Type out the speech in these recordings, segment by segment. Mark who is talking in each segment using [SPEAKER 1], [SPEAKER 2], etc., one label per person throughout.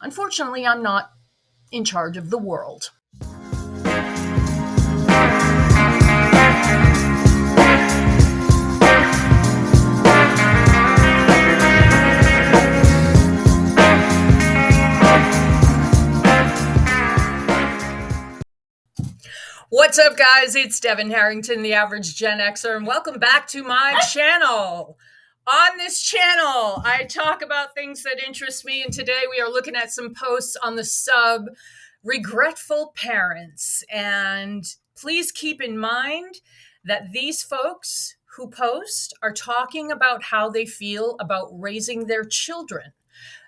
[SPEAKER 1] Unfortunately, I'm not in charge of the world. What's up, guys? It's Devin Harrington, the average Gen Xer, and welcome back to my channel. On this channel, I talk about things that interest me, and today we are looking at some posts on the sub Regretful Parents. And please keep in mind that these folks who post are talking about how they feel about raising their children.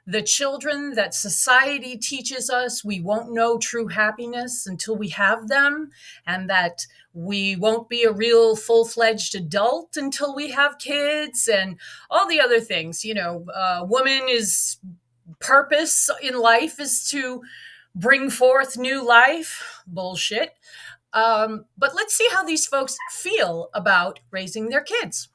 [SPEAKER 1] The children that society teaches us we won't know true happiness until we have them, and that we won't be a real full-fledged adult until we have kids, and all the other things. Woman is purpose in life is to bring forth new life. Bullshit. But let's see how these folks feel about raising their kids.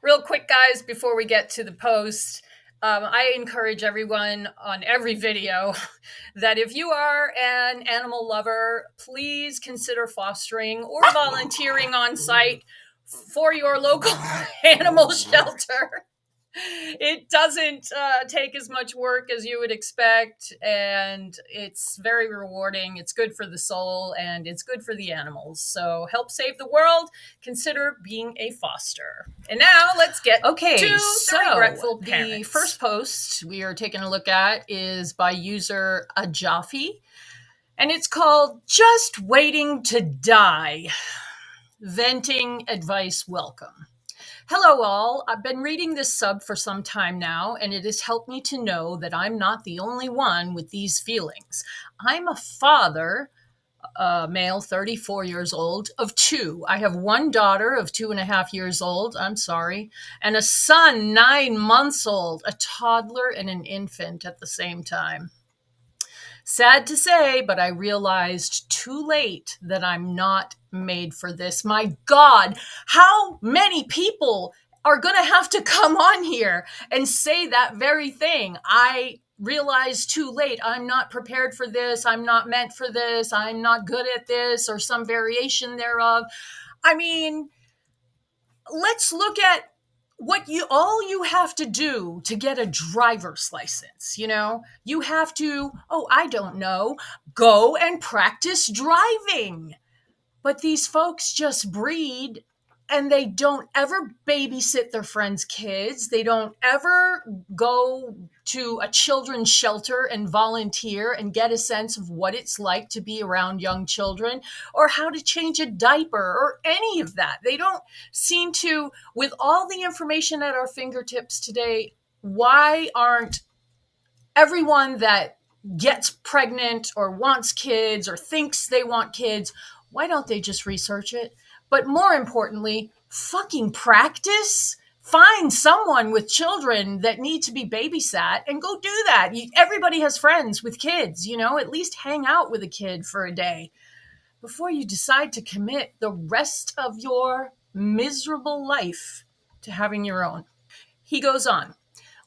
[SPEAKER 1] Real quick, guys, before we get to the post, I encourage everyone on every video that if you are an animal lover, please consider fostering or volunteering on site for your local animal shelter. It doesn't take as much work as you would expect, and it's very rewarding. It's good for the soul, and it's good for the animals. So help save the world. Consider being a foster. And now let's get to the Regretful Parents. The first post we are taking a look at is by user Ajafi, and it's called Just Waiting to Die. Venting advice welcome. Hello all, I've been reading this sub for some time now, and it has helped me to know that I'm not the only one with these feelings. I'm a father, male, 34 years old, of two. I have one daughter of 2.5 years old, and a son 9 months old, a toddler and an infant at the same time. Sad to say, but I realized too late that I'm not made for this. My God, how many people are going to have to come on here and say that very thing? I realized too late. I'm not prepared for this. I'm not meant for this. I'm not good at this, or some variation thereof. I mean, let's look at what all you have to do to get a driver's license. You have to, go and practice driving. But these folks just breed, and they don't ever babysit their friends' kids. They don't ever go to a children's shelter and volunteer and get a sense of what it's like to be around young children, or how to change a diaper, or any of that. They don't seem to, with all the information at our fingertips today. Why aren't everyone that gets pregnant or wants kids or thinks they want kids, why don't they just research it? But more importantly, fucking practice. Find someone with children that need to be babysat and go do that. Everybody has friends with kids, at least hang out with a kid for a day before you decide to commit the rest of your miserable life to having your own. He goes on.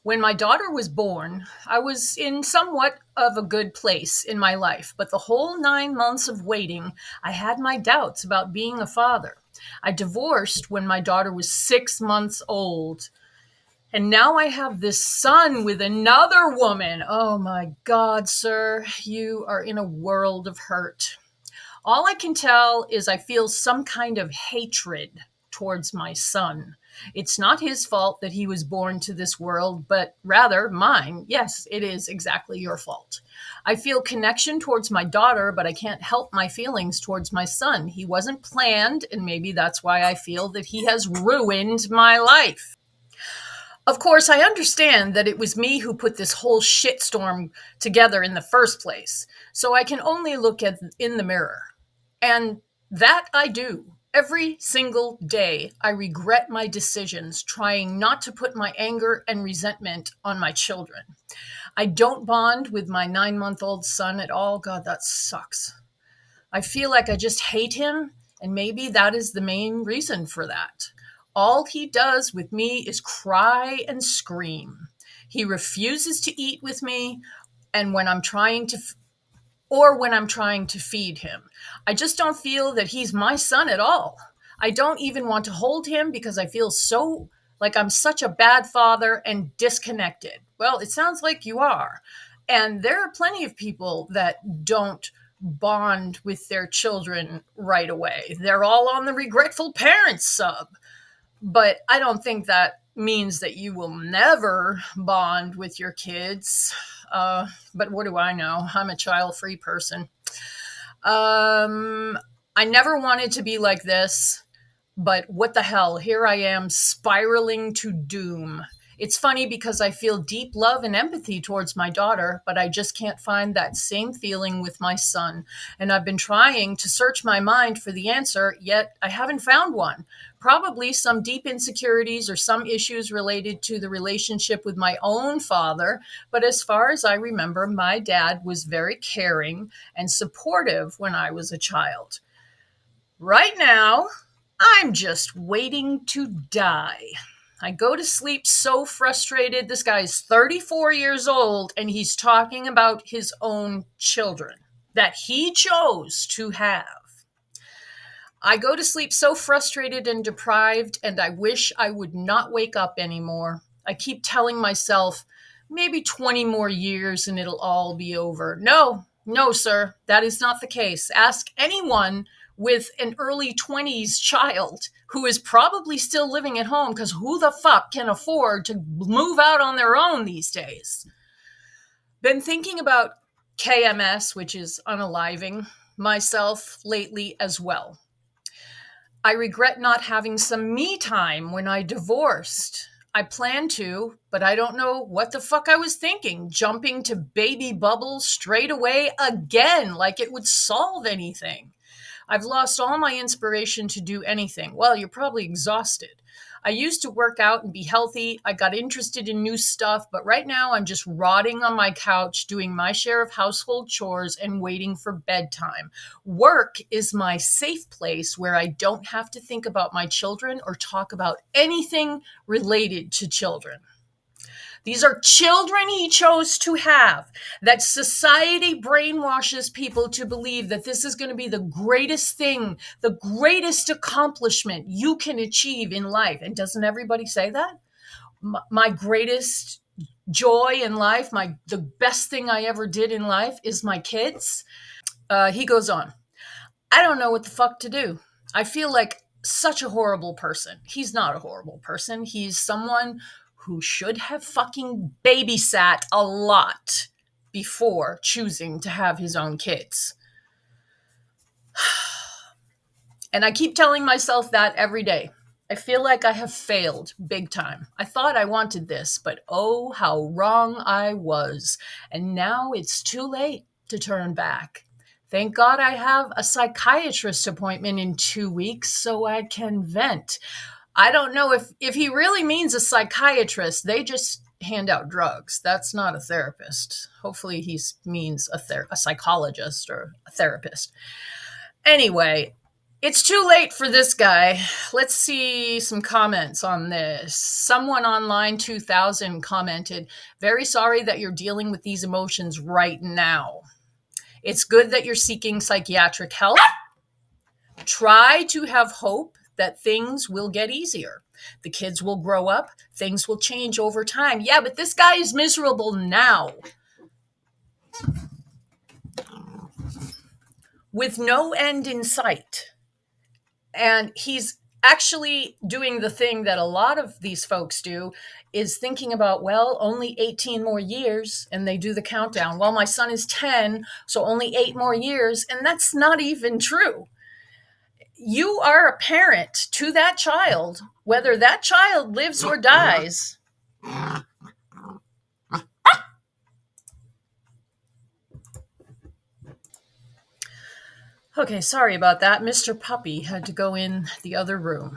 [SPEAKER 1] When my daughter was born, I was in somewhat of a good place in my life, but the whole 9 months of waiting, I had my doubts about being a father. I divorced when my daughter was 6 months old, and now I have this son with another woman. Oh my God, sir, you are in a world of hurt. All I can tell is I feel some kind of hatred towards my son. It's not his fault that he was born to this world, but rather mine. Yes, it is exactly your fault. I feel connection towards my daughter, but I can't help my feelings towards my son. He wasn't planned, and maybe that's why I feel that he has ruined my life. Of course, I understand that it was me who put this whole shitstorm together in the first place, so I can only look in the mirror. And that I do. Every single day, I regret my decisions, trying not to put my anger and resentment on my children. I don't bond with my 9-month-old son at all. God, that sucks. I feel like I just hate him, and maybe that is the main reason for that. All he does with me is cry and scream. He refuses to eat with me, and when I'm trying to or when I'm trying to feed him. I just don't feel that he's my son at all. I don't even want to hold him because I feel so like I'm such a bad father and disconnected. Well, it sounds like you are. And there are plenty of people that don't bond with their children right away. They're all on the Regretful Parents sub. But I don't think that means that you will never bond with your kids. But what do I know? I'm a child-free person. I never wanted to be like this, but what the hell? Here I am spiraling to doom. It's funny because I feel deep love and empathy towards my daughter, but I just can't find that same feeling with my son. And I've been trying to search my mind for the answer, yet I haven't found one. Probably some deep insecurities or some issues related to the relationship with my own father. But as far as I remember, my dad was very caring and supportive when I was a child. Right now, I'm just waiting to die. I go to sleep so frustrated. This guy's 34 years old and he's talking about his own children that he chose to have. I go to sleep so frustrated and deprived, and I wish I would not wake up anymore. I keep telling myself, maybe 20 more years and it'll all be over. No, sir, that is not the case. Ask anyone with an early 20s child who is probably still living at home, because who the fuck can afford to move out on their own these days? Been thinking about KMS, which is unaliving, myself lately as well. I regret not having some me time when I divorced. I plan to, but I don't know what the fuck I was thinking, jumping to baby bubbles straight away again, like it would solve anything. I've lost all my inspiration to do anything. Well, you're probably exhausted. I used to work out and be healthy. I got interested in new stuff, but right now I'm just rotting on my couch doing my share of household chores and waiting for bedtime. Work is my safe place where I don't have to think about my children or talk about anything related to children. These are children he chose to have. That society brainwashes people to believe that this is going to be the greatest thing, the greatest accomplishment you can achieve in life. And doesn't everybody say that? My greatest joy in life, the best thing I ever did in life is my kids. He goes on, I don't know what the fuck to do. I feel like such a horrible person. He's not a horrible person. He's someone who should have fucking babysat a lot before choosing to have his own kids. And I keep telling myself that every day. I feel like I have failed big time. I thought I wanted this, but oh, how wrong I was. And now it's too late to turn back. Thank God I have a psychiatrist appointment in 2 weeks so I can vent. I don't know if he really means a psychiatrist. They just hand out drugs. That's not a therapist. Hopefully he means a psychologist or a therapist. Anyway, it's too late for this guy. Let's see some comments on this. Someone online 2000 commented, very sorry that you're dealing with these emotions right now. It's good that you're seeking psychiatric help. Try to have hope that things will get easier. The kids will grow up. Things will change over time. Yeah, but this guy is miserable now. With no end in sight. And he's actually doing the thing that a lot of these folks do, is thinking about, well, only 18 more years, and they do the countdown. Well, my son is 10, so only 8 more years, and that's not even true. You are a parent to that child, whether that child lives or dies. Okay, sorry about that. Mr. Puppy had to go in the other room.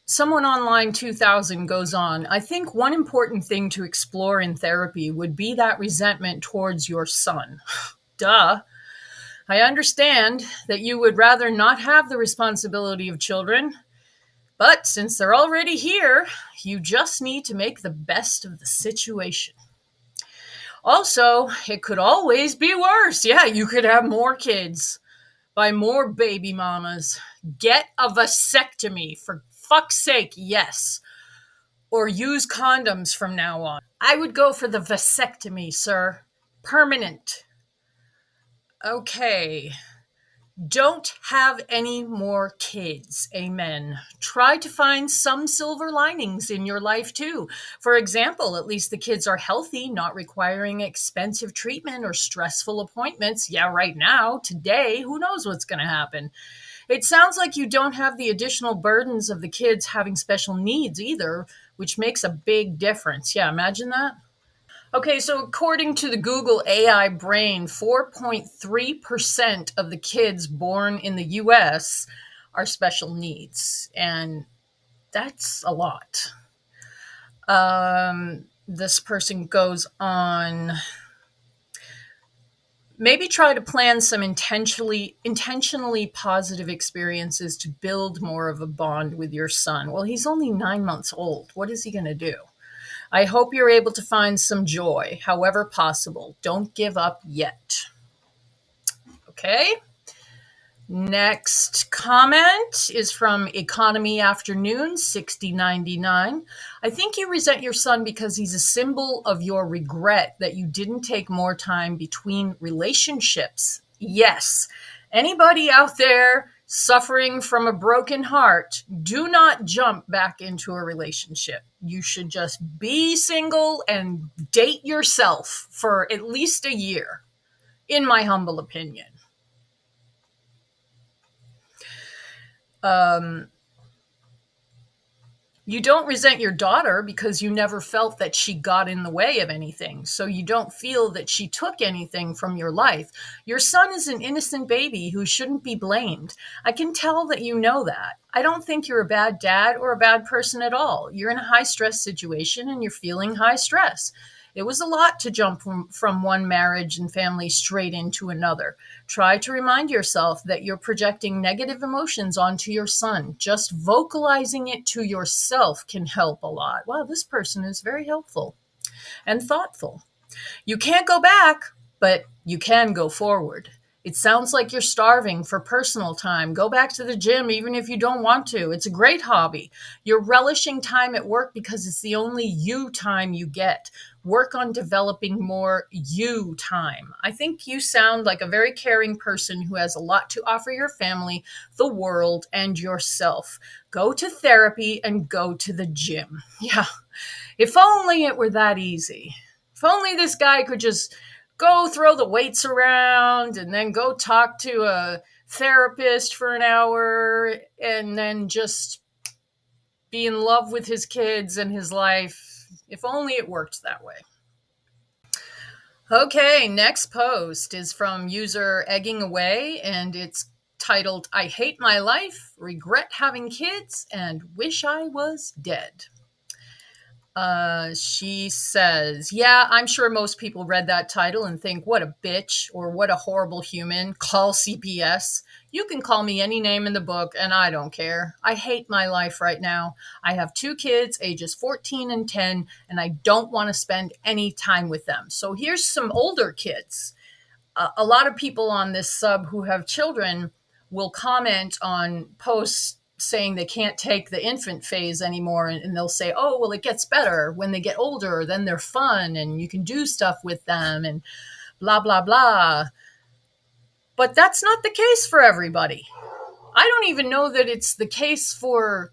[SPEAKER 1] Someone online 2000 goes on, I think one important thing to explore in therapy would be that resentment towards your son. Duh. I understand that you would rather not have the responsibility of children, but since they're already here, you just need to make the best of the situation. Also, it could always be worse. Yeah, you could have more kids by more baby mamas. Get a vasectomy, for fuck's sake, yes. Or use condoms from now on. I would go for the vasectomy, sir. Permanent. Okay. Don't have any more kids. Amen. Try to find some silver linings in your life too. For example, at least the kids are healthy, not requiring expensive treatment or stressful appointments. Yeah, right now, today, who knows what's going to happen? It sounds like you don't have the additional burdens of the kids having special needs either, which makes a big difference. Yeah, imagine that. Okay, so according to the Google AI brain, 4.3% of the kids born in the US are special needs. And that's a lot. This person goes on. Maybe try to plan some intentionally positive experiences to build more of a bond with your son. Well, he's only 9 months old. What is he going to do? I hope you're able to find some joy, however possible. Don't give up yet. Okay. Next comment is from Economy Afternoon 6099. I think you resent your son because he's a symbol of your regret that you didn't take more time between relationships. Yes. Anybody out there suffering from a broken heart, do not jump back into a relationship. You should just be single and date yourself for at least a year, in my humble opinion. You don't resent your daughter because you never felt that she got in the way of anything. So you don't feel that she took anything from your life. Your son is an innocent baby who shouldn't be blamed. I can tell that you know that. I don't think you're a bad dad or a bad person at all. You're in a high stress situation and you're feeling high stress. It was a lot to jump from one marriage and family straight into another. Try to remind yourself that you're projecting negative emotions onto your son. Just vocalizing it to yourself can help a lot. Wow, this person is very helpful and thoughtful. You can't go back, but you can go forward. It sounds like you're starving for personal time. Go back to the gym even if you don't want to. It's a great hobby. You're relishing time at work because it's the only you time you get. Work on developing more you time. I think you sound like a very caring person who has a lot to offer your family, the world, and yourself. Go to therapy and go to the gym. Yeah. If only it were that easy. If only this guy could just go throw the weights around and then go talk to a therapist for an hour and then just be in love with his kids and his life. If only it worked that way. Okay, next post is from user Egging Away, and it's titled, I hate my life, regret having kids, and wish I was dead. She says, yeah, I'm sure most people read that title and think, what a bitch, or what a horrible human. Call CPS. You can call me any name in the book, and I don't care. I hate my life right now. I have 2 kids, ages 14 and 10, and I don't want to spend any time with them. So here's some older kids. A lot of people on this sub who have children will comment on posts saying they can't take the infant phase anymore, and they'll say, oh, well, it gets better when they get older, then they're fun and you can do stuff with them and blah blah blah. But that's not the case for everybody. I don't even know that it's the case for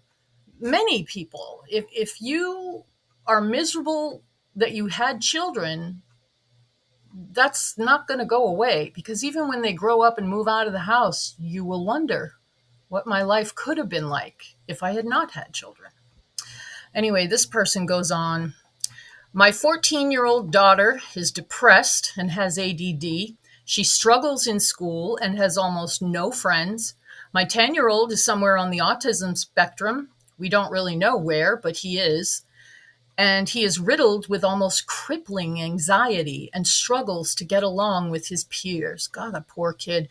[SPEAKER 1] many people. If you are miserable that you had children, that's not going to go away, because even when they grow up and move out of the house, you will wonder what my life could have been like if I had not had children. Anyway, this person goes on. My 14-year-old daughter is depressed and has ADD. She struggles in school and has almost no friends. My 10-year-old is somewhere on the autism spectrum. We don't really know where, but he is. And he is riddled with almost crippling anxiety and struggles to get along with his peers. God, that poor kid.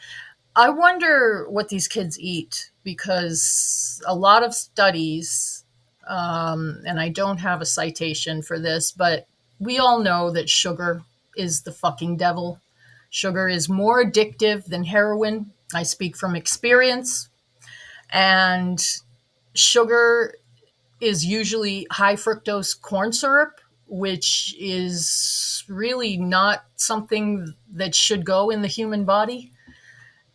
[SPEAKER 1] I wonder what these kids eat, because a lot of studies, and I don't have a citation for this, but we all know that sugar is the fucking devil. Sugar is more addictive than heroin. I speak from experience. And sugar is usually high fructose corn syrup, which is really not something that should go in the human body.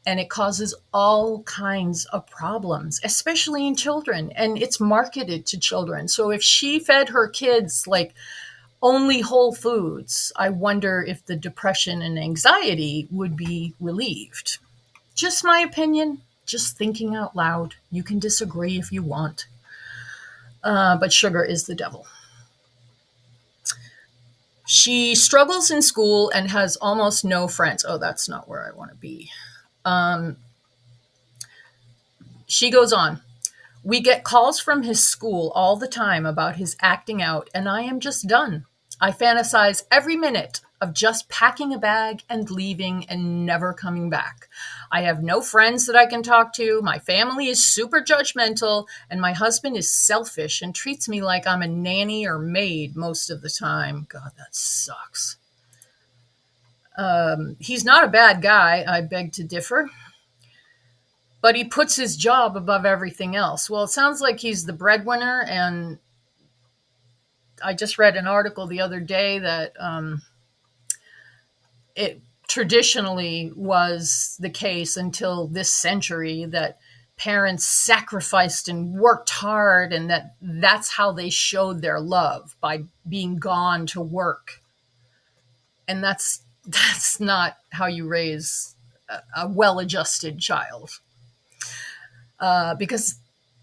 [SPEAKER 1] And it causes all kinds of problems, especially in children. And it's marketed to children. So if she fed her kids like only whole foods, I wonder if the depression and anxiety would be relieved. Just my opinion, just thinking out loud. You can disagree if you want. But sugar is the devil. She struggles in school and has almost no friends. Oh, that's not where I want to be. She goes on. We get calls from his school all the time about his acting out, and I am just done. I fantasize every minute of just packing a bag and leaving and never coming back. I have no friends that I can talk to. My family is super judgmental, and my husband is selfish and treats me like I'm a nanny or maid most of the time. God, that sucks. He's not a bad guy, I beg to differ. But he puts his job above everything else. Well, it sounds like he's the breadwinner, and I just read an article the other day that it traditionally was the case until this century that parents sacrificed and worked hard, and that's how they showed their love, by being gone to work. And that's not how you raise a well-adjusted child. Because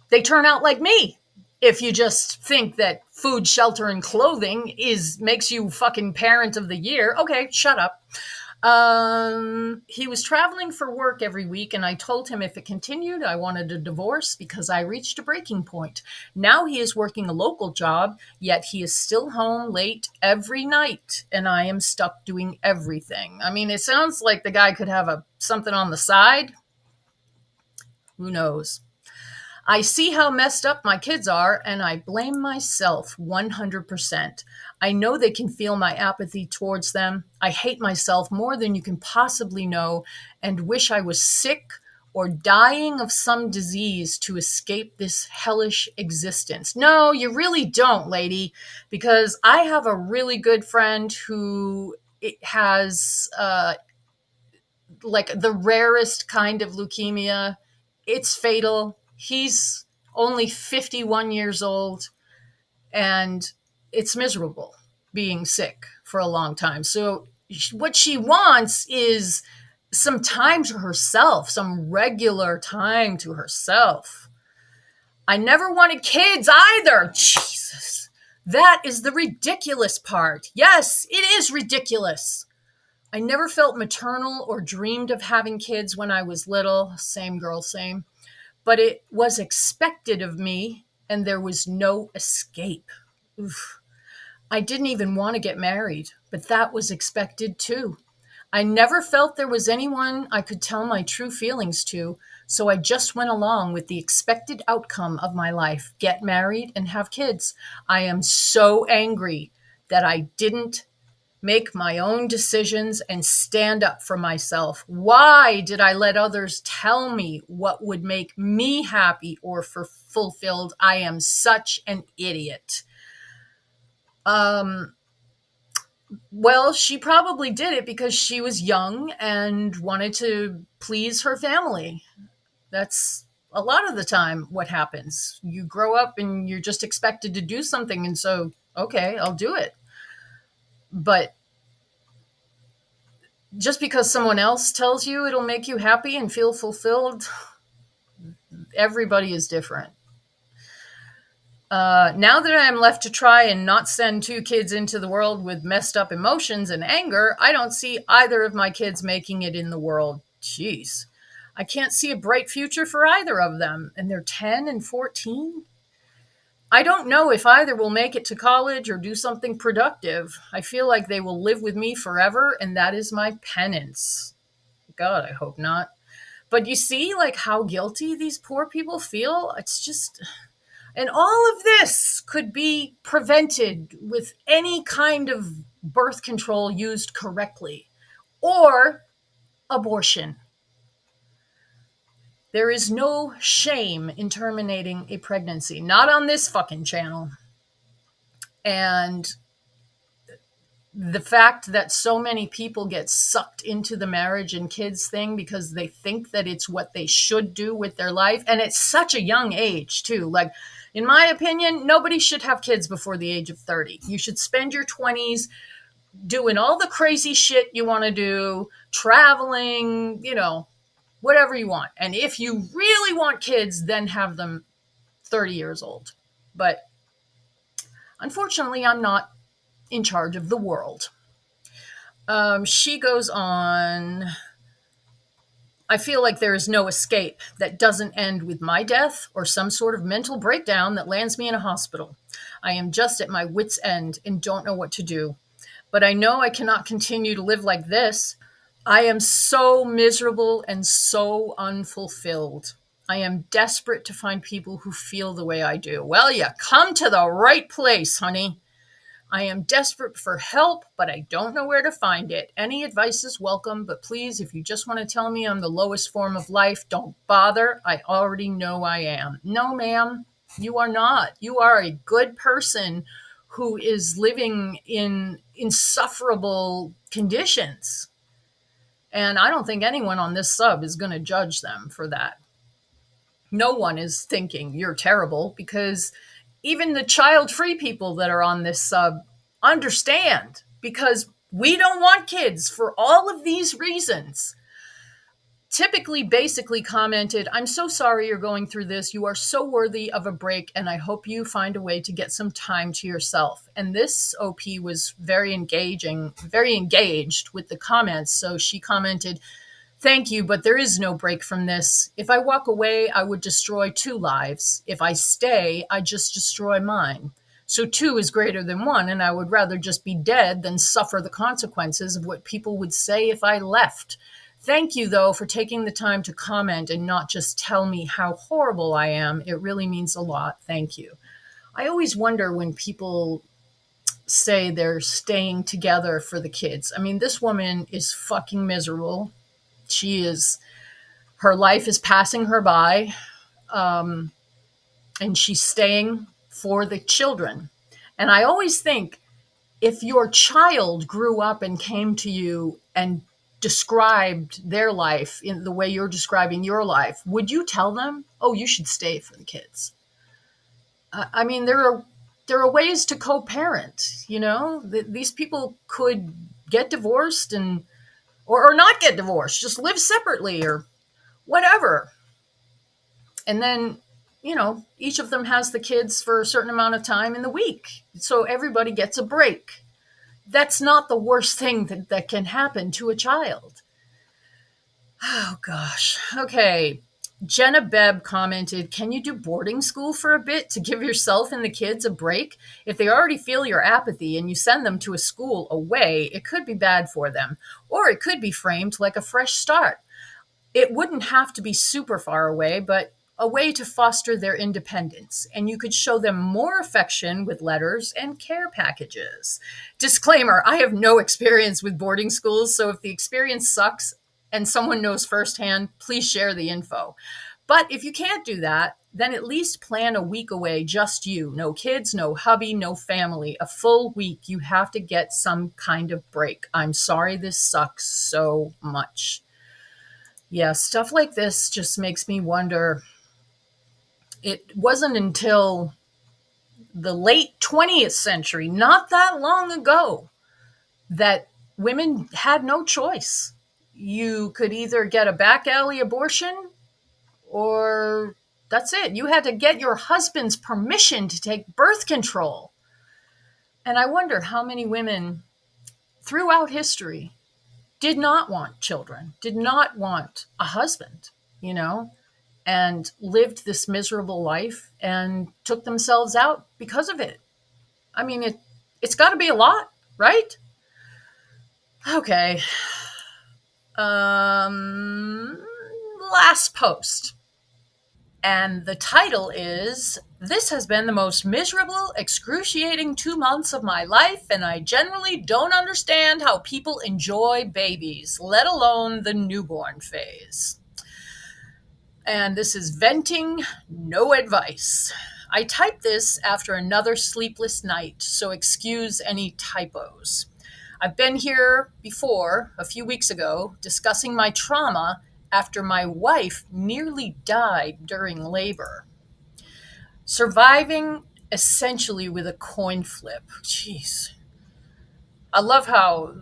[SPEAKER 1] they turn out like me. If you just think that food, shelter, and clothing makes you fucking parent of the year, okay, shut up. He was traveling for work every week, and I told him if it continued, I wanted a divorce because I reached a breaking point. Now he is working a local job, yet he is still home late every night, and I am stuck doing everything. I mean, it sounds like the guy could have something on the side. Who knows? I see how messed up my kids are, and I blame myself 100%. I know they can feel my apathy towards them. I hate myself more than you can possibly know, and wish I was sick or dying of some disease to escape this hellish existence. No, you really don't, lady, because I have a really good friend who has like the rarest kind of leukemia. It's fatal. He's only 51 years old, and it's miserable being sick for a long time. So what she wants is some time to herself, some regular time to herself. I never wanted kids either. Jesus. That is the ridiculous part. Yes, it is ridiculous. I never felt maternal or dreamed of having kids when I was little. Same girl, same. But it was expected of me, and there was no escape. Oof. I didn't even want to get married, but that was expected too. I never felt there was anyone I could tell my true feelings to, so I just went along with the expected outcome of my life: get married and have kids. I am so angry that I didn't make my own decisions and stand up for myself. Why did I let others tell me what would make me happy or fulfilled? I am such an idiot. Well, she probably did it because she was young and wanted to please her family. That's a lot of the time what happens. You grow up and you're just expected to do something, and so, okay, I'll do it. But just because someone else tells you it'll make you happy and feel fulfilled, everybody is different. Now that I am left to try and not send 2 kids into the world with messed up emotions and anger, I don't see either of my kids making it in the world. Jeez. I can't see a bright future for either of them, and they're 10 and 14. I don't know if either will make it to college or do something productive. I feel like they will live with me forever, and that is my penance. God, I hope not. But you see, like, how guilty these poor people feel? It's just... And all of this could be prevented with any kind of birth control used correctly or abortion. There is no shame in terminating a pregnancy, not on this fucking channel. And the fact that so many people get sucked into the marriage and kids thing because they think that it's what they should do with their life. And it's such a young age, too. Like, in my opinion, nobody should have kids before the age of 30. You should spend your 20s doing all the crazy shit you want to do, traveling, whatever you want. And if you really want kids, then have them 30 years old. But unfortunately, I'm not in charge of the world. She goes on. I feel like there is no escape that doesn't end with my death or some sort of mental breakdown that lands me in a hospital. I am just at my wit's end and don't know what to do. But I know I cannot continue to live like this. I am so miserable and so unfulfilled. I am desperate to find people who feel the way I do. Well, you come to the right place, honey. I am desperate for help, but I don't know where to find it. Any advice is welcome, but please, if you just want to tell me I'm the lowest form of life, don't bother. I already know I am. No, ma'am, you are not. You are a good person who is living in insufferable conditions. And I don't think anyone on this sub is going to judge them for that. No one is thinking you're terrible, because even the child-free people that are on this sub understand, because we don't want kids for all of these reasons. Typically, basically commented, I'm so sorry you're going through this. You are so worthy of a break, and I hope you find a way to get some time to yourself. And this OP was very engaged with the comments. So she commented, thank you, but there is no break from this. If I walk away, I would destroy 2 lives. If I stay, I just destroy mine. So 2 is greater than 1, and I would rather just be dead than suffer the consequences of what people would say if I left. Thank you, though, for taking the time to comment and not just tell me how horrible I am. It really means a lot. Thank you. I always wonder when people say they're staying together for the kids. I mean, this woman is fucking miserable. Her life is passing her by, and she's staying for the children. And I always think, if your child grew up and came to you and described their life in the way you're describing your life, would you tell them, oh, you should stay for the kids? I mean, there are ways to co-parent, these people could get divorced or not get divorced, just live separately or whatever. And then, each of them has the kids for a certain amount of time in the week. So everybody gets a break. That's not the worst thing that can happen to a child. Oh, gosh. Okay. Jenna Bebb commented, can you do boarding school for a bit to give yourself and the kids a break? If they already feel your apathy and you send them to a school away, it could be bad for them. Or it could be framed like a fresh start. It wouldn't have to be super far away, but a way to foster their independence. And you could show them more affection with letters and care packages. Disclaimer, I have no experience with boarding schools, so if the experience sucks and someone knows firsthand, please share the info. But if you can't do that, then at least plan a week away, just you. No kids, no hubby, no family. A full week. You have to get some kind of break. I'm sorry this sucks so much. Yeah, stuff like this just makes me wonder. It wasn't until the late 20th century, not that long ago, that women had no choice. You could either get a back alley abortion or that's it. You had to get your husband's permission to take birth control. And I wonder how many women throughout history did not want children, did not want a husband, and lived this miserable life and took themselves out because of it. I mean, it's got to be a lot, right? Okay. Last post. And the title is This Has Been the Most Miserable, Excruciating 2 months of my life, and I generally don't understand how people enjoy babies, let alone the newborn phase. And this is venting, no advice. I typed this after another sleepless night, so excuse any typos. I've been here before, a few weeks ago, discussing my trauma after my wife nearly died during labor. Surviving essentially with a coin flip. Jeez. I love how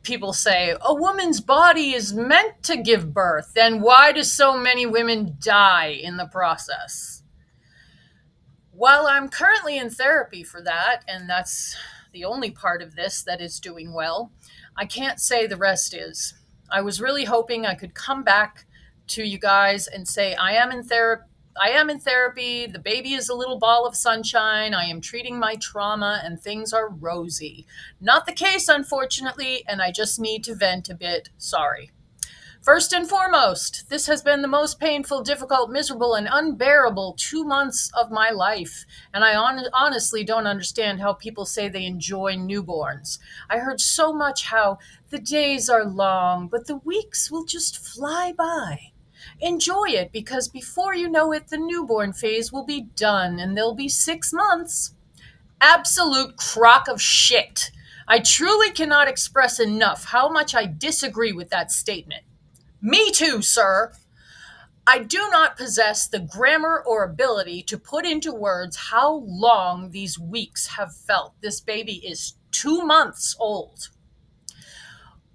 [SPEAKER 1] people say a woman's body is meant to give birth. Then why do so many women die in the process? While I'm currently in therapy for that, and that's the only part of this that is doing well, I can't say the rest is. I was really hoping I could come back to you guys and say I am in therapy. The baby is a little ball of sunshine. I am treating my trauma and things are rosy. Not the case, unfortunately, and I just need to vent a bit. Sorry. First and foremost, this has been the most painful, difficult, miserable, and unbearable 2 months of my life. And I honestly don't understand how people say they enjoy newborns. I heard so much how the days are long, but the weeks will just fly by. Enjoy it, because before you know it, the newborn phase will be done and there'll be 6 months. Absolute crock of shit. I truly cannot express enough how much I disagree with that statement. Me too, sir. I do not possess the grammar or ability to put into words how long these weeks have felt. This baby is 2 months old.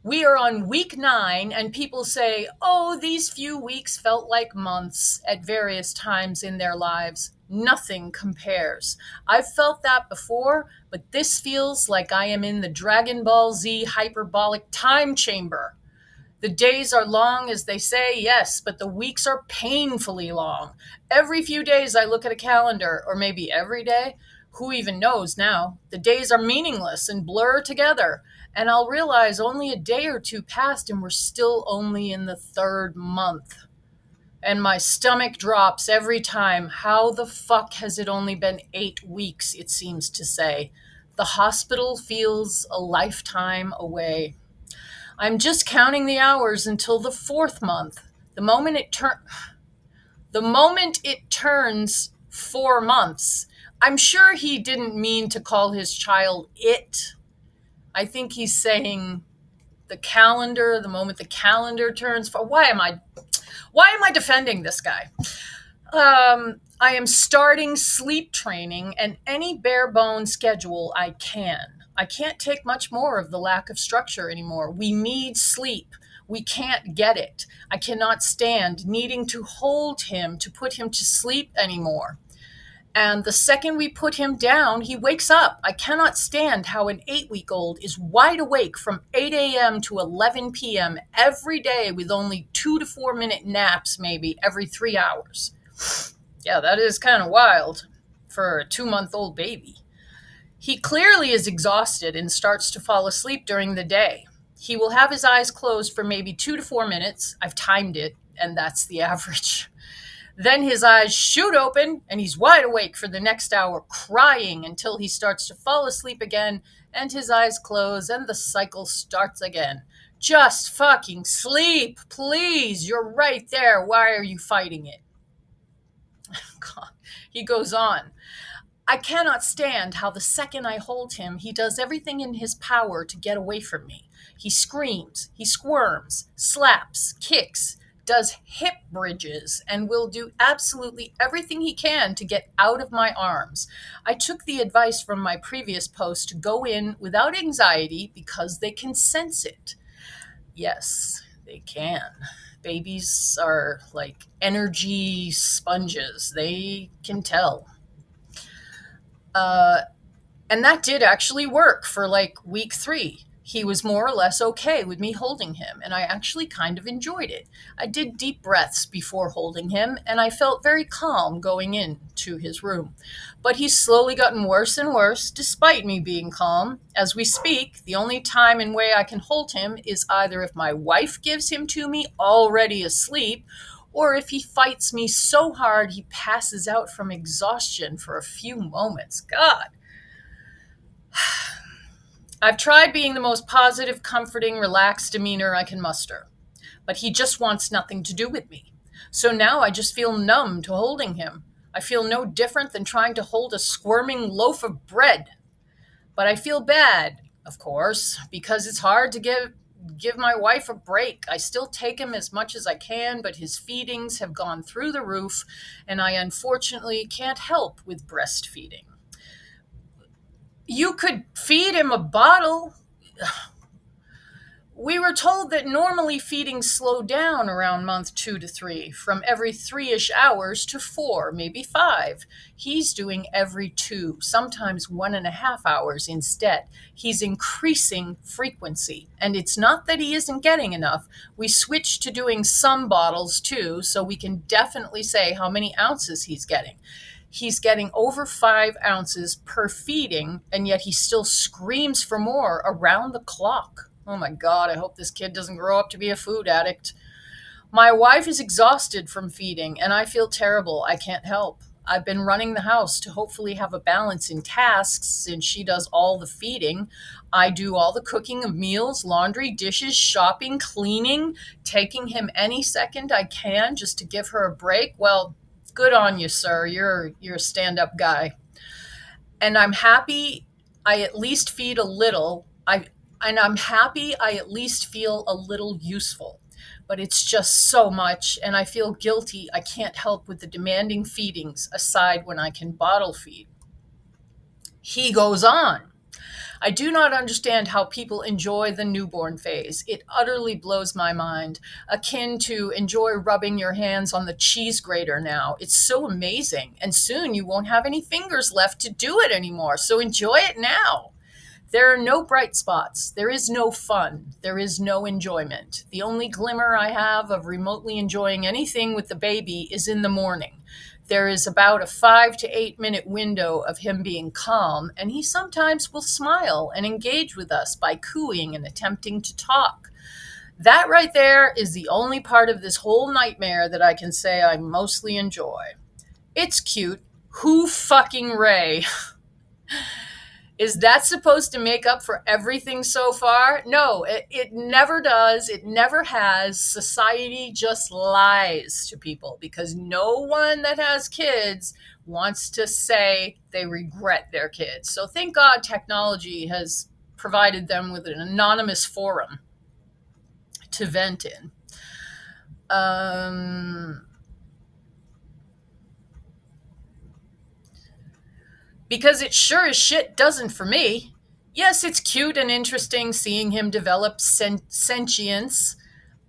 [SPEAKER 1] We are on week 9, and people say, oh, these few weeks felt like months at various times in their lives. Nothing compares. I've felt that before, but this feels like I am in the Dragon Ball Z hyperbolic time chamber. The days are long, as they say, yes, but the weeks are painfully long. Every few days I look at a calendar, or maybe every day. Who even knows now? The days are meaningless and blur together, and I'll realize only a day or two passed and we're still only in the 3rd month. And my stomach drops every time. How the fuck has it only been 8 weeks, it seems to say? The hospital feels a lifetime away. I'm just counting the hours until the 4th month. The moment it turns 4 months, I'm sure he didn't mean to call his child it. I think he's saying the calendar, the moment the calendar turns 4. Why am I defending this guy? I am starting sleep training and any bare bone schedule I can. I can't take much more of the lack of structure anymore. We need sleep. We can't get it. I cannot stand needing to hold him to put him to sleep anymore. And the second we put him down, he wakes up. I cannot stand how an 8-week-old is wide awake from 8 a.m. to 11 p.m. every day with only 2 to 4 minute naps, maybe every 3 hours. Yeah, that is kind of wild for a 2-month-old baby. He clearly is exhausted and starts to fall asleep during the day. He will have his eyes closed for maybe 2 to 4 minutes. I've timed it, and that's the average. Then his eyes shoot open, and he's wide awake for the next hour, crying until he starts to fall asleep again, and his eyes close, and the cycle starts again. Just fucking sleep, please. You're right there. Why are you fighting it? God. He goes on. I cannot stand how the second I hold him, he does everything in his power to get away from me. He screams, he squirms, slaps, kicks, does hip bridges, and will do absolutely everything he can to get out of my arms. I took the advice from my previous post to go in without anxiety because they can sense it. Yes, they can. Babies are like energy sponges. They can tell. And that did actually work for like week 3. He was more or less okay with me holding him, and I actually kind of enjoyed it. I did deep breaths before holding him, and I felt very calm going into his room. But he's slowly gotten worse and worse, despite me being calm. As we speak, the only time and way I can hold him is either if my wife gives him to me already asleep, or if he fights me so hard he passes out from exhaustion for a few moments. God. I've tried being the most positive, comforting, relaxed demeanor I can muster, but he just wants nothing to do with me. So now I just feel numb to holding him. I feel no different than trying to hold a squirming loaf of bread. But I feel bad, of course, because it's hard to give my wife a break. I still take him as much as I can, but his feedings have gone through the roof, and I unfortunately can't help with breastfeeding. You could feed him a bottle. We were told that normally feedings slow down around month 2 to 3, from every 3-ish hours to 4, maybe 5. He's doing every 2, sometimes 1.5 hours instead. He's increasing frequency. And it's not that he isn't getting enough. We switched to doing some bottles too, so we can definitely say how many ounces he's getting. He's getting over 5 ounces per feeding, and yet he still screams for more around the clock. Oh my God, I hope this kid doesn't grow up to be a food addict. My wife is exhausted from feeding, and I feel terrible. I can't help. I've been running the house to hopefully have a balance in tasks since she does all the feeding. I do all the cooking of meals, laundry, dishes, shopping, cleaning, taking him any second I can just to give her a break. Well, good on you, sir. You're a stand-up guy. And I'm happy I at least feed a little. I'm happy I at least feel a little useful. But it's just so much, and I feel guilty I can't help with the demanding feedings, aside when I can bottle feed. He goes on. I do not understand how people enjoy the newborn phase. It utterly blows my mind, akin to enjoy rubbing your hands on the cheese grater now. It's so amazing, and soon you won't have any fingers left to do it anymore, so enjoy it now. There are no bright spots. There is no fun. There is no enjoyment. The only glimmer I have of remotely enjoying anything with the baby is in the morning. There is about a 5 to 8 minute window of him being calm, and he sometimes will smile and engage with us by cooing and attempting to talk. That right there is the only part of this whole nightmare that I can say I mostly enjoy. It's cute. Who fucking Ray? Is that supposed to make up for everything so far? No, it never does. It never has. Society just lies to people because no one that has kids wants to say they regret their kids. So thank God technology has provided them with an anonymous forum to vent in. Because it sure as shit doesn't for me. Yes, it's cute and interesting seeing him develop sentience,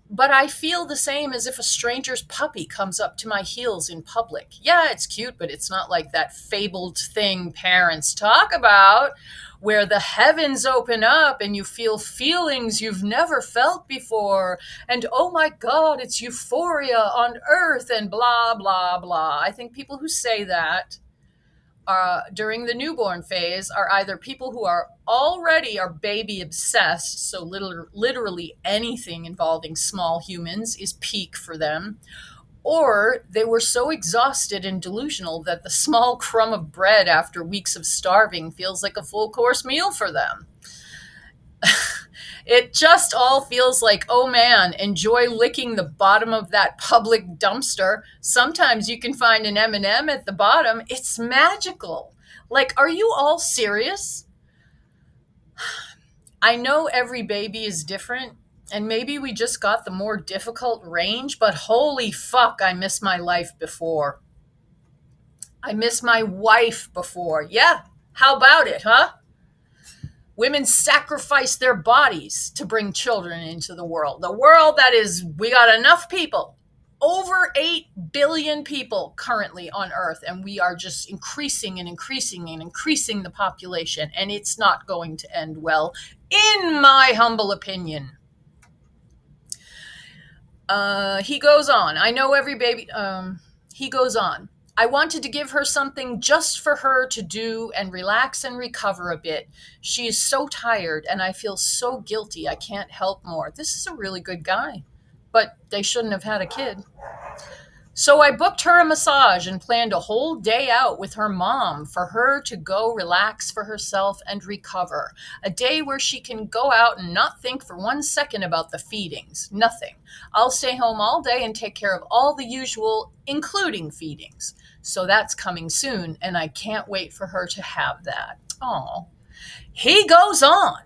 [SPEAKER 1] but I feel the same as if a stranger's puppy comes up to my heels in public. Yeah, it's cute, but it's not like that fabled thing parents talk about, where the heavens open up and you feel feelings you've never felt before, and oh my God, it's euphoria on earth, and blah, blah, blah. I think people who say that during the newborn phase are either people who are baby obsessed, so literally anything involving small humans is peak for them, or they were so exhausted and delusional that the small crumb of bread after weeks of starving feels like a full course meal for them. It just all feels like, oh man, enjoy licking the bottom of that public dumpster. Sometimes you can find an M&M at the bottom. It's magical. Like, are you all serious? I know every baby is different, and maybe we just got the more difficult range, but holy fuck, I miss my life before. I miss my wife before. Yeah, how about it, huh? Women sacrifice their bodies to bring children into the world. The world that is, we got enough people, over 8 billion people currently on Earth, and we are just increasing and increasing and increasing the population, and it's not going to end well, in my humble opinion. He goes on. I know every baby. He goes on. I wanted to give her something just for her to do and relax and recover a bit. She is so tired and I feel so guilty I can't help more. This is a really good guy. but they shouldn't have had a kid. So I booked her a massage and planned a whole day out with her mom for her to go relax for herself and recover. A day where she can go out and not think for 1 second about the feedings. Nothing. I'll stay home all day and take care of all the usual, including feedings. So that's coming soon, and I can't wait for her to have that. Oh. He goes on.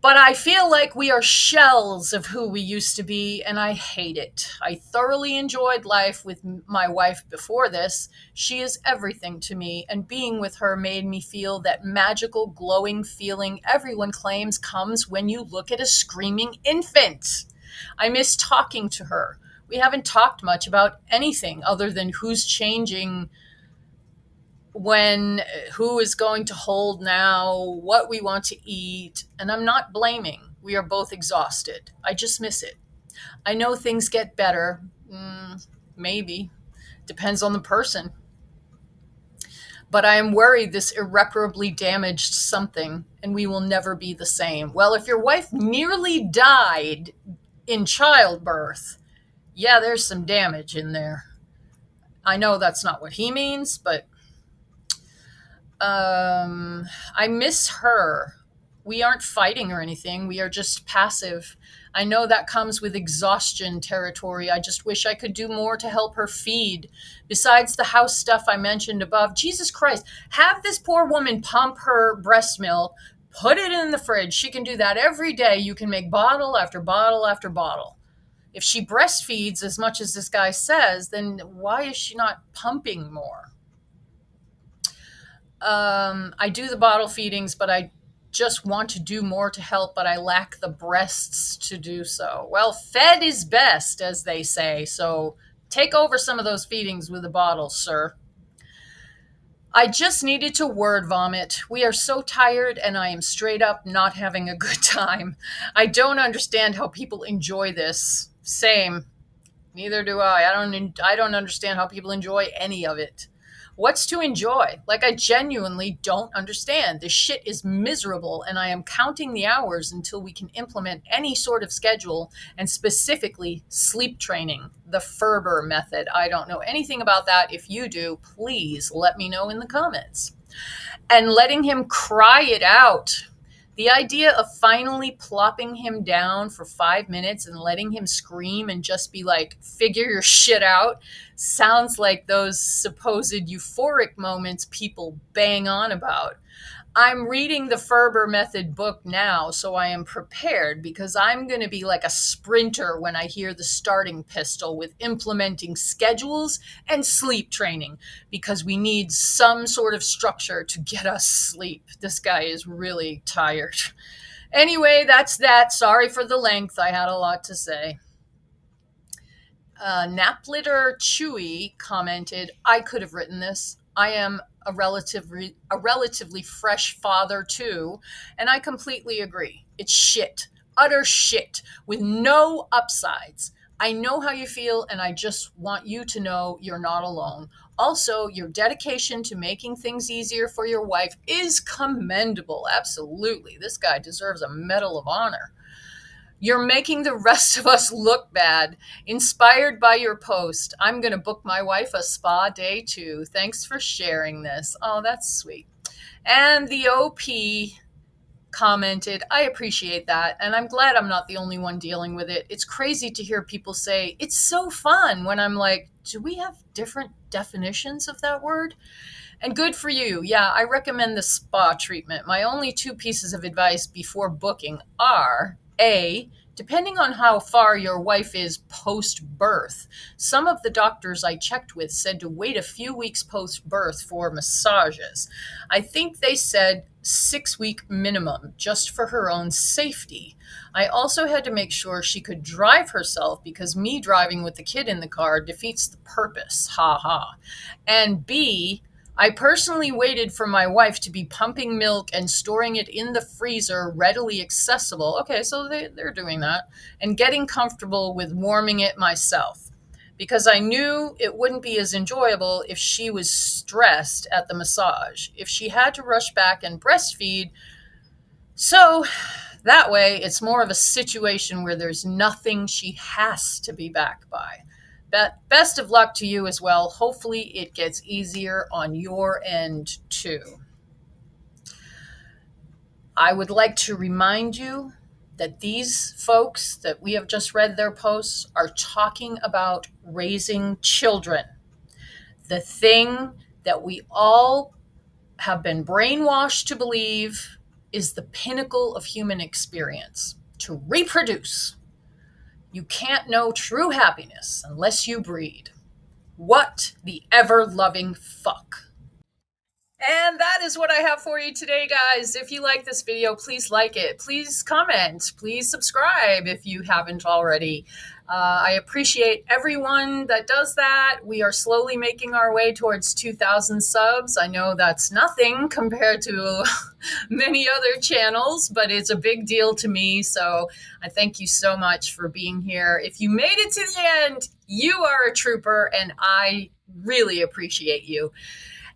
[SPEAKER 1] But I feel like we are shells of who we used to be, and I hate it. I thoroughly enjoyed life with my wife before this. She is everything to me, and being with her made me feel that magical, glowing feeling everyone claims comes when you look at a screaming infant. I miss talking to her. We haven't talked much about anything other than who's changing when, who is going to hold now, what we want to eat. And I'm not blaming. We are both exhausted. I just miss it. I know things get better. Maybe. Depends on the person. But I am worried this irreparably damaged something and we will never be the same. Well, if your wife nearly died in childbirth, yeah, there's some damage in there. I know that's not what he means, but I miss her. We aren't fighting or anything. We are just passive. I know that comes with exhaustion territory. I just wish I could do more to help her feed. Besides the house stuff I mentioned above, Jesus Christ, have this poor woman pump her breast milk, put it in the fridge. She can do that every day. You can make bottle after bottle after bottle. If she breastfeeds as much as this guy says, then why is she not pumping more? I do the bottle feedings, but I just want to do more to help, but I lack the breasts to do so. Well, fed is best, as they say, so take over some of those feedings with the bottle, sir. I just needed to word vomit. We are so tired, and I am straight up not having a good time. I don't understand how people enjoy this. Same. Neither do I. I don't understand how people enjoy any of it. What's to enjoy? Like, I genuinely don't understand. This shit is miserable, and I am counting the hours until we can implement any sort of schedule, and specifically sleep training, the Ferber method. I don't know anything about that. If you do, please let me know in the comments. And letting him cry it out. The idea of finally plopping him down for 5 minutes and letting him scream and just be like, figure your shit out, sounds like those supposed euphoric moments people bang on about. I'm reading the Ferber Method book now, so I am prepared because I'm going to be like a sprinter when I hear the starting pistol with implementing schedules and sleep training because we need some sort of structure to get us sleep. This guy is really tired. Anyway, that's that. Sorry for the length. I had a lot to say. Naplitter Chewy commented, I could have written this. I am a relatively fresh father too, and I completely agree. It's shit, utter shit, with no upsides. I know how you feel, and I just want you to know you're not alone. Also, your dedication to making things easier for your wife is commendable. Absolutely. This guy deserves a Medal of Honor. You're making the rest of us look bad. Inspired by your post, I'm going to book my wife a spa day too. Thanks for sharing this. Oh, that's sweet. And the OP commented, I appreciate that. And I'm glad I'm not the only one dealing with it. It's crazy to hear people say, it's so fun, when I'm like, do we have different definitions of that word? And good for you. Yeah, I recommend the spa treatment. My only two pieces of advice before booking are, A, depending on how far your wife is post-birth, some of the doctors I checked with said to wait a few weeks post-birth for massages. I think they said 6-week minimum, just for her own safety. I also had to make sure she could drive herself because me driving with the kid in the car defeats the purpose. Ha ha. And B, I personally waited for my wife to be pumping milk and storing it in the freezer readily accessible. Okay, so they're doing that. And getting comfortable with warming it myself. Because I knew it wouldn't be as enjoyable if she was stressed at the massage. If she had to rush back and breastfeed. So That way, it's more of a situation where there's nothing she has to be back by. Best of luck to you as well. Hopefully, it gets easier on your end too. I would like to remind you that these folks that we have just read their posts are talking about raising children. The thing that we all have been brainwashed to believe is the pinnacle of human experience, to reproduce. You can't know true happiness unless you breed. What the ever-loving fuck? And that is what I have for you today, guys. If you like this video, please like it. Please comment. Please subscribe if you haven't already. I appreciate everyone that does that. We are slowly making our way towards 2,000 subs. I know that's nothing compared to many other channels, but it's a big deal to me. So I thank you so much for being here. If you made it to the end, you are a trooper, and I really appreciate you.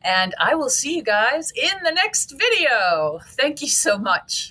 [SPEAKER 1] And I will see you guys in the next video. Thank you so much.